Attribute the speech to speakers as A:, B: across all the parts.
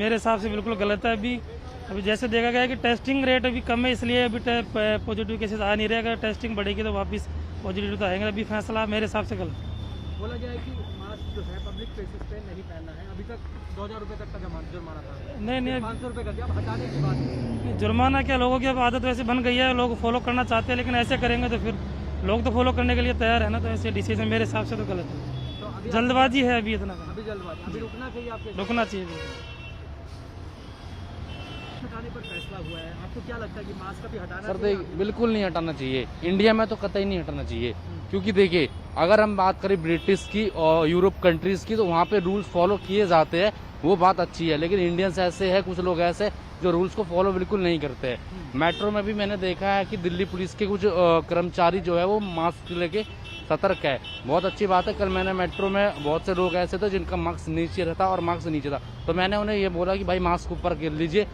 A: मेरे हिसाब से बिल्कुल गलत है। अभी जैसे देखा गया है कि टेस्टिंग रेट अभी कम है, इसलिए अभी पॉजिटिव केसेस आ नहीं रहे। अगर टेस्टिंग बढ़ेगी तो वापस पॉजिटिव तो आएंगे। अभी फैसला मेरे हिसाब से गलत
B: बोला गया है कि मास्क जो है पब्लिक प्लेसेस पे नहीं पहनना है। अभी तक 2000 रुपये तक का जुर्माना था।
A: नहीं
B: 500 रुपये कर दिया, अब हटाने की बात है।
A: जुर्माना क्या, लोगों की अब आदत वैसे बन गई है, लोग फॉलो करना चाहते हैं, लेकिन ऐसे करेंगे तो फिर लोग तो फॉलो करने के लिए तैयार है ना। तो ऐसे डिसीजन मेरे हिसाब से तो गलत है।
B: तो अभी
A: जल्दबाजी है अभी इतना।
B: अभी जल्दबाजी, अभी रुकना चाहिए आपके
A: रुकना चाहिए।
B: हटाने पर फैसला हुआ है, आपको क्या लगता है कि मास्क अभी हटाना
C: सर
B: चाहिए?
C: देखिए, बिल्कुल नहीं हटाना चाहिए। इंडिया में तो कतई नहीं हटाना चाहिए, क्योंकि देखिए अगर हम बात करें ब्रिटिश की और यूरोप कंट्रीज की, तो वहाँ पे रूल्स फॉलो किए जाते हैं, वो बात अच्छी है। लेकिन इंडियंस ऐसे है, कुछ लोग ऐसे जो रूल्स को फॉलो बिल्कुल नहीं करते हैं। मेट्रो में भी मैंने देखा है कि दिल्ली पुलिस के कुछ कर्मचारी जो है वो मास्क लेके सतर्क है। बहुत अच्छी बात है। कल मैंने मेट्रो में बहुत से लोग ऐसे थे जिनका मास्क नीचे रहता और मास्क नीचे था, तो मैंने उन्हें ये बोला कि भाई मास्क ऊपर कर लीजिए।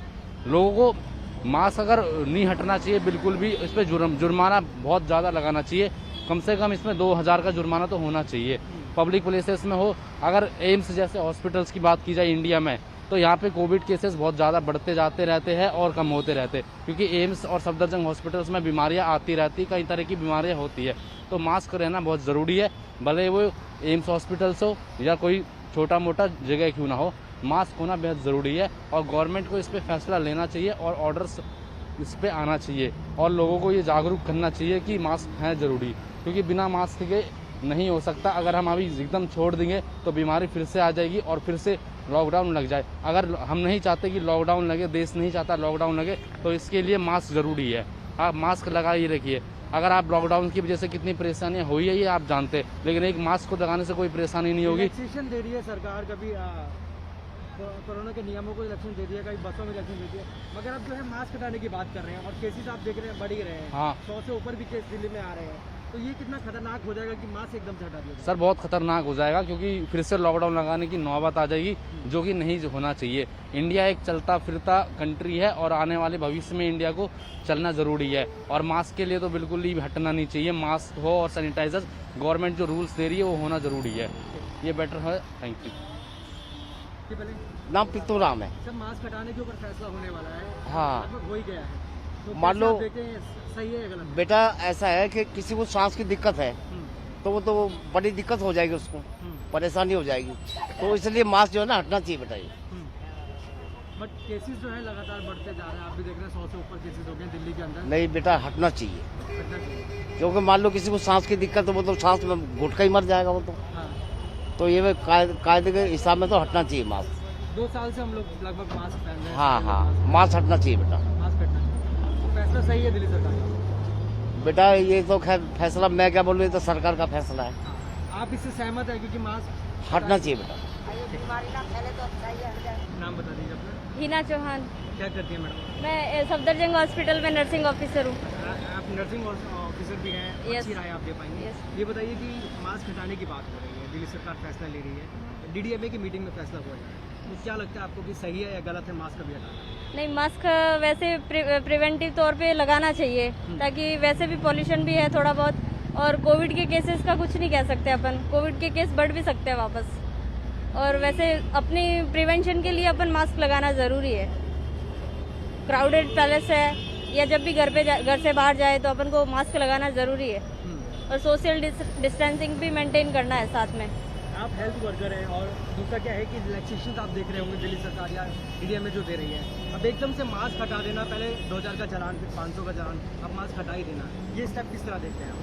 C: लोगों को मास्क अगर नहीं हटना चाहिए बिल्कुल भी, इस पर जुर्माना बहुत ज़्यादा लगाना चाहिए। कम से कम इसमें 2000 का जुर्माना तो होना चाहिए। पब्लिक प्लेसेस में हो, अगर एम्स जैसे हॉस्पिटल्स की बात की जाए इंडिया में, तो यहाँ पे कोविड केसेस बहुत ज़्यादा बढ़ते जाते रहते हैं और कम होते रहते हैं, क्योंकि एम्स और सफदरजंग हॉस्पिटल्स में बीमारियाँ आती रहती, कई तरह की बीमारियाँ होती है। तो मास्क रहना बहुत ज़रूरी है, भले वो एम्स हॉस्पिटल्स हो या कोई छोटा मोटा जगह क्यों ना हो, मास्क होना बेहद ज़रूरी है। और गवर्नमेंट को इस पर फैसला लेना चाहिए और ऑर्डर्स इस पर आना चाहिए, और लोगों को ये जागरूक करना चाहिए कि मास्क है ज़रूरी, क्योंकि बिना मास्क के नहीं हो सकता। अगर हम अभी एकदम छोड़ देंगे तो बीमारी फिर से आ जाएगी और फिर से लॉकडाउन लग जाए। अगर हम नहीं चाहते कि लॉकडाउन लगे, देश नहीं चाहता लॉकडाउन लगे, तो इसके लिए मास्क ज़रूरी है। आप मास्क लगा ही रखिए। अगर आप लॉकडाउन की वजह से कितनी परेशानियाँ हुई है ये आप जानते हैं, लेकिन एक मास्क को लगाने से कोई परेशानी नहीं होगी।
B: रिलैक्सेशन दे रही है सरकार, कभी कोरोना के नियमों को रिलैक्सेशन दे दिया, कभी बसों में रिलैक्सेशन देती है, मगर अब जो है मास्क हटाने की बात कर रहे हैं और केसेस आप देख रहे हैं बढ़ ही रहे हैं।
C: हाँ,
B: 100 से ऊपर भी केस दिल्ली में आ रहे हैं। तो ये कितना खतरनाक हो जाएगा कि मास्क एकदम से हटा दिया जाए?
C: सर बहुत खतरनाक हो जाएगा, क्योंकि फिर से लॉकडाउन लगाने की नौबत आ जाएगी, जो कि नहीं होना चाहिए। इंडिया एक चलता फिरता कंट्री है और आने वाले भविष्य में इंडिया को चलना ज़रूरी है, और मास्क के लिए तो बिल्कुल ही हटना नहीं चाहिए। मास्क हो और सैनिटाइजर गवर्नमेंट जो रूल्स दे रही है वो होना ज़रूरी है, ये बेटर है। Thank you.
D: नाम पित्तू राम है।
B: सर मास्क हटाने के ऊपर फैसला होने वाला है,
D: हाँ,
B: लगभग हो ही गया है। तो
D: मान लो
B: कैसे आप देखें, सही है या गलत है?
D: बेटा ऐसा है कि किसी को सांस की दिक्कत है तो वो तो बड़ी दिक्कत हो जाएगी, उसको परेशानी हो जाएगी, तो इसलिए मास्क जो है ना हटना चाहिए बेटा। ये
B: बट केसेस जो है लगातार बढ़ते जा रहे हैं, आप भी देख रहे हैं 100 से ऊपर केसेस हो गए दिल्ली के अंदर।
D: नहीं बेटा हटना चाहिए,
B: हटना चाहिए।
D: क्योंकि मान लो किसी को सांस की दिक्कत है, वो तो सांस में घुटका ही मर जाएगा वो तो।
B: हाँ,
D: तो ये कायदे के हिसाब में तो हटना चाहिए मास्क।
B: 2 साल से हम लोग लगभग मास्क पहन रहे हैं।
D: हाँ हाँ, मास्क हटना चाहिए बेटा।
B: मास्क हटना चाहिए। तो फैसला सही है दिल्ली सरकार का।
D: बेटा ये तो खैर फैसला मैं क्या बोलूँ, ये तो सरकार का फैसला है।
B: आप इससे सहमत है क्योंकि मास्क
D: हटना चाहिए बेटा।
B: नाम बता दीजिए अपना।
E: हिना चौहान।
B: क्या करती है मैडम?
E: मैं सफदरजंग हॉस्पिटल में नर्सिंग ऑफिसर हूँ।
B: आप नर्सिंग ऑफिसर भी हैं,
E: Yes.
B: अच्छी राय आप दे पाएंगे।
E: Yes.
B: ये बताइए कि मास्क हटाने की बात हो रही है, दिल्ली सरकार फैसला ले रही है, डीडीएमए की मीटिंग में फैसला हुआ है, तो क्या लगता है आपको कि सही है या गलत है मास्क अभी हटाना?
E: नहीं, मास्क वैसे प्रिवेंटिव तौर पे लगाना चाहिए, ताकि वैसे भी पॉल्यूशन भी है थोड़ा बहुत, और कोविड के केसेस का कुछ नहीं कह सकते अपन, कोविड के केस बढ़ भी सकते हैं वापस, और वैसे अपनी प्रिवेंशन के लिए अपन मास्क लगाना ज़रूरी है। क्राउडेड पैलेस है या जब भी घर से बाहर जाए तो अपन को मास्क लगाना ज़रूरी है, और सोशल डिस्टेंसिंग भी मेंटेन करना है साथ में।
B: आप हेल्थ वर्कर हैं, और दूसरा क्या है कि रिलैक्सेशन आप देख रहे होंगे दिल्ली सरकार या डीडीएमए जो दे रही है, अब एकदम से मास्क हटा देना, पहले 2000 का चालान, फिर 500 का चालान, अब मास्क हटा ही देना, ये स्टेप किस तरह देखते हैं आप?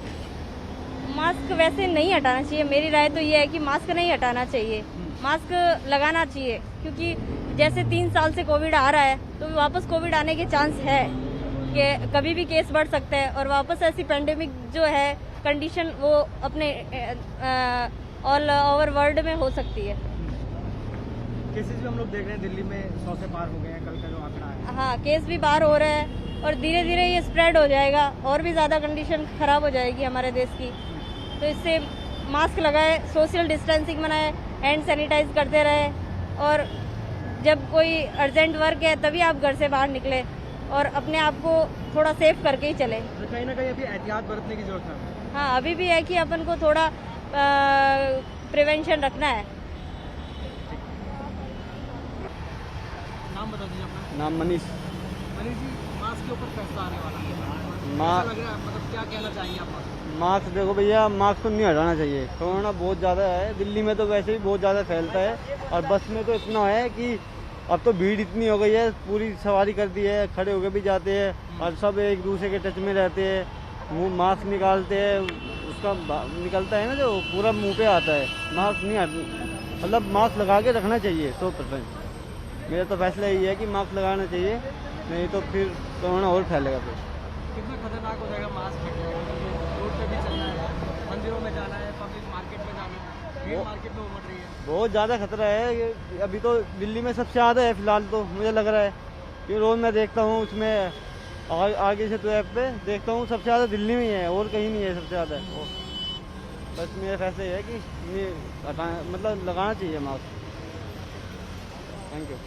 E: मास्क वैसे नहीं हटाना चाहिए, मेरी राय तो ये है कि मास्क नहीं हटाना चाहिए, मास्क लगाना चाहिए, क्योंकि जैसे 3 साल से कोविड आ रहा है तो वापस कोविड आने के चांस है कि कभी भी केस बढ़ सकते हैं, और वापस ऐसी पेंडेमिक जो है कंडीशन वो अपने ऑल ओवर वर्ल्ड में हो सकती है।
B: केसेस भी हम लोग देख रहे हैं दिल्ली में 100 से पार हो गए हैं, कल का जो आंकड़ा है।
E: हाँ, केस भी बाहर हो रहे हैं और धीरे धीरे ये स्प्रेड हो जाएगा और भी ज़्यादा कंडीशन ख़राब हो जाएगी हमारे देश की। तो इससे मास्क लगाए, सोशल डिस्टेंसिंग बनाए, हैंड सैनिटाइज करते रहे, और जब कोई अर्जेंट वर्क है तभी आप घर से बाहर निकले और अपने आप को थोड़ा सेफ करके ही चले।
B: तो कहीं ना कहीं अभी एहतियात बरतने की जरूरत है।
E: हाँ, अभी भी है कि अपन को थोड़ा प्रिवेंशन रखना है।
B: नाम बता दीजिए अपना।
F: नाम मनीष।
B: मनीष जी, मास्क के ऊपर फैसला आने वाला है,
F: मा-
B: कैसा लग रहा है, मतलब क्या कहना चाहेंगे आप?
F: मास्क देखो भैया, मास्क तो नहीं हटाना चाहिए। कोरोना बहुत ज़्यादा है, दिल्ली में तो वैसे भी बहुत ज़्यादा फैलता है, और बस में तो इतना है कि अब तो भीड़ इतनी हो गई है, पूरी सवारी कर दी है, खड़े होके भी जाते हैं और सब एक दूसरे के टच में रहते हैं, मुंह मास्क निकालते हैं, उसका निकलता है ना जो पूरा मुंह पे आता है। मास्क नहीं मतलब मास्क लगा के रखना चाहिए 100%। मेरा तो फैसला यही है कि मास्क लगाना चाहिए, नहीं तो फिर कोरोना और फैलेगा। फिर
B: कितना खतरनाक हो जाएगा मास्क हट जाएगा, रोड पे भी चलना है, मंदिरों में जाना है, पब्लिक मार्केट में जाना है, भीड़ मार्केट में उमड़ रही है।
F: बहुत ज़्यादा खतरा है ये। अभी तो दिल्ली में सबसे ज़्यादा है फिलहाल, तो मुझे लग रहा है कि रोज़ मैं देखता हूँ उसमें आगे से तो ऐप पे देखता हूँ सबसे ज़्यादा दिल्ली में ही है, और कहीं नहीं है सबसे ज़्यादा। बस मेरा फैसला ये है कि ये मतलब लगाना चाहिए मास्क। Thank you.